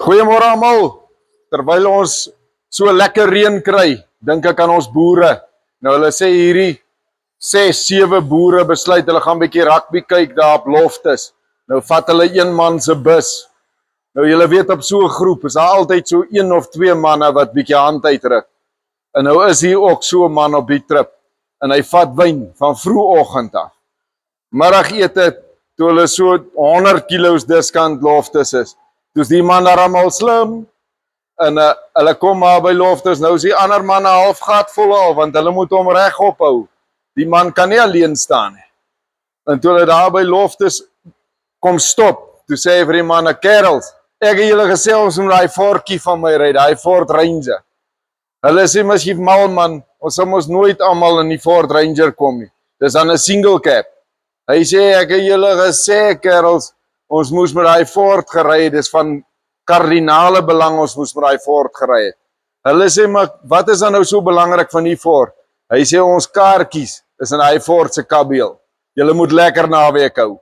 Goeiemôre almal. Terwyl ons so lekker reën kry, dink ek aan ons boere. Nou hulle sê hierdie 6-7 boere besluit hulle gaan 'n bietjie rugby kyk daar op Loftus. Nou vat hulle een man se bus. Nou julle weet op so 'n groep is daar altyd so 1 of 2 manne wat bietjie hand uitruk. En nou is hier ook so 'n man op die trip en hy vat wyn van vroegoggend af. Middagete toe hulle so 100 kilos diskant Loftus is. Dus die man daar almal slim en hulle kom maar by Loftus, nou is die ander man 'n half gat vol al, want hulle moet hom reg ophou. Die man kan nie alleen staan nie. En toe hulle daar by Loftus kom stop, toe sê hy vir die manne, kerels, ek het julle gesê ons moet daai Fordkie van my ry, daai Ford Ranger. Hulle sê miskien mal man, ons sal mos nooit almal in die Ford Ranger kom nie. Dis dan 'n single cab. Hy sê ek het julle gesê kerels, ons moes met daai Ford gery het, dis van kardinale belang ons moes met daai Ford gery het. Hulle sê maar wat is dan nou so belangrik van die Ford? Hy sê ons kaartjies is in daai Ford se kabiel. Julle moet lekker naweek hou.